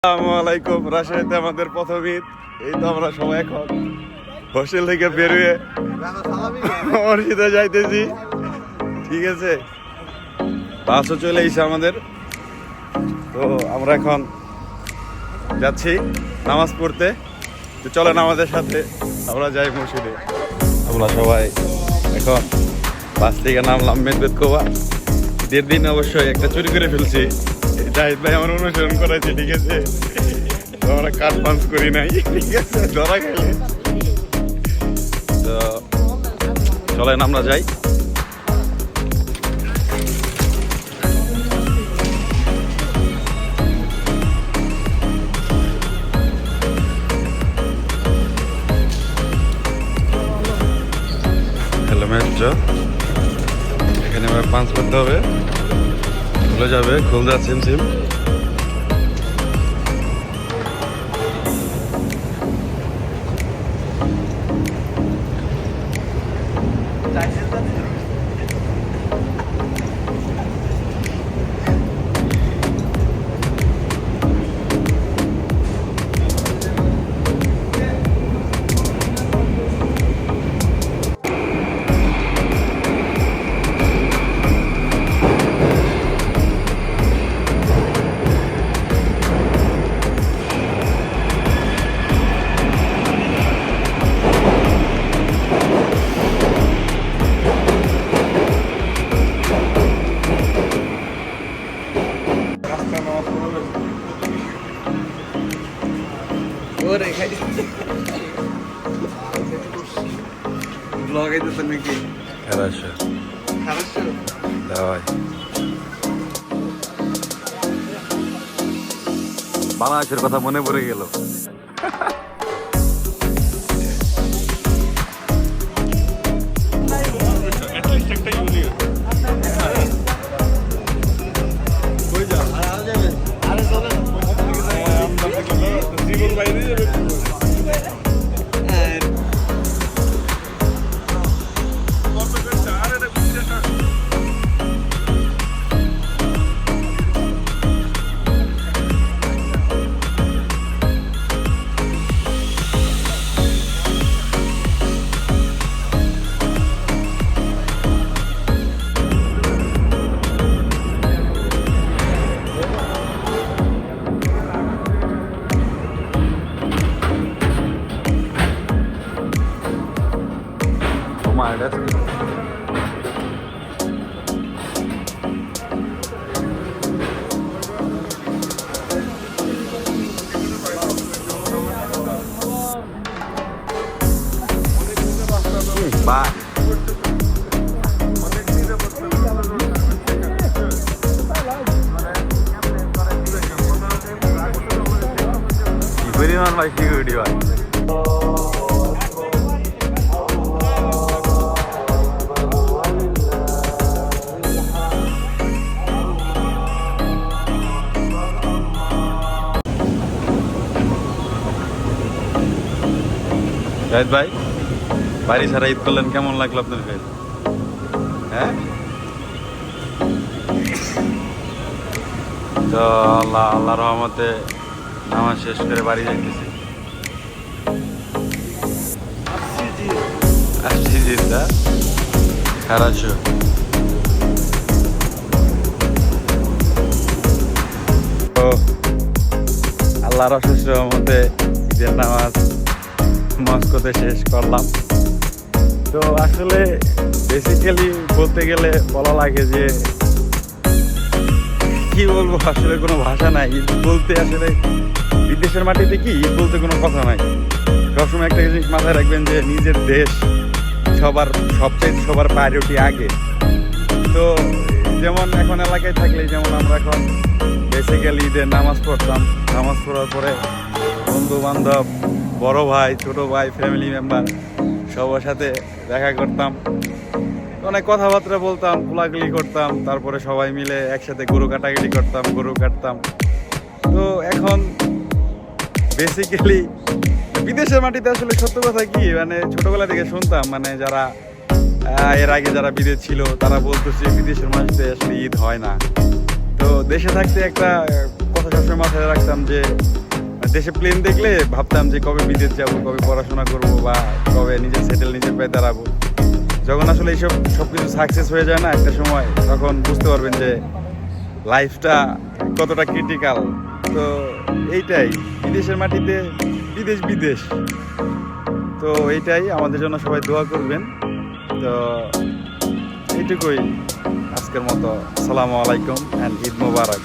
আসসালামু আলাইকুম। রাজশাহীতে আমাদের প্রথম ঈদ। এই তো আমরা সবাই এখন হোস্টেল থেকে বেরিয়ে মসজিদে যাইতেছি। ঠিক আছে, বাসও চলে এসে আমাদের। তো আমরা এখন যাচ্ছি নামাজ পড়তে। তো চলেন আমাদের সাথে আমরা যাই মসজিদে। আমরা সবাই এখন বাস থেকে নামলাম মেদবেদকোবা। ঈদের দিন অবশ্যই একটা চুরি করে ফেলছি। জাহিদ ভাই আমার অনুসরণ করাইছে। ঠিক আছে, তো আমরা কাট পাঞ্চ করি নাই। ঠিক আছে, ধরা গেলে তো চলেন আমরা যাই। হেলমেট এখানে আবার পাঞ্চ করতে হবে, খুলে যাবে, খুলতে সিম সিম। বাংলাদেশের কথা মনে পড়ে গেল। Bye. Very on my video. Zahid ভাই, বাড়ি ছাড়া ঈদ করলেন, কেমন লাগলো আপনার কাছে? হ্যাঁ, তো আল্লাহ রহমতে নামাজ শেষ করে বাড়ি যাইতেছি। আসছি জিদা খারাশো। তো আল্লাহর অশেষ রহমতে ঈদের নামাজ মস্কোতে শেষ করলাম। তো আসলে বেসিক্যালি বলতে গেলে বলা লাগে যে কি বলবো, আসলে কোনো ভাষা নাই। ঈদ বলতে আসলে বিদেশের মাটিতে কি ঈদ বলতে কোনো কথা নাই। সবসময় একটা জিনিস মাথায় রাখবেন যে নিজের দেশ সবার প্রায়োরিটি আগে। তো যেমন এখন এলাকায় থাকলে, যেমন আমরা এখন বেসিক্যালি ঈদের নামাজ পড়তাম। নামাজ পড়ার পরে বন্ধু বান্ধব, বড় ভাই, ছোট ভাই, ফ্যামিলি মেম্বার সবার সাথে দেখা করতাম, অনেক কথাবার্তা বলতাম, কোলাকুলি করতাম। তারপরে সবাই মিলে একসাথে গরু কাটাকাটি করতাম, গরু কাটতাম। তো এখন বেসিক্যালি বিদেশের মাটিতে আসলে সত্য কথা কি, মানে ছোটবেলা থেকে শুনতাম, মানে যারা এর আগে যারা বিদেশ ছিল তারা বলতো যে বিদেশের মাটিতে আসলে ঈদ হয় না। তো দেশে থাকতে একটা কথা সবসময় মাথায় রাখতাম যে দেশে প্লেন দেখলে ভাবতাম যে কবে বিদেশ যাব, কবে পড়াশোনা করব, বা কবে নিজের সেটেল নিজের পায়ে দাঁড়াবো। যখন আসলে এইসব সব কিছু সাকসেস হয়ে যায় না একটা সময়, তখন বুঝতে পারবেন যে লাইফটা কতটা ক্রিটিক্যাল। তো এইটাই, বিদেশের মাটিতে বিদেশ বিদেশ। তো এইটাই, আমাদের জন্য সবাই দোয়া করবেন। তো এইটুকুই আজকের মতো। আসসালামু আলাইকুম অ্যান্ড ঈদ মোবারক।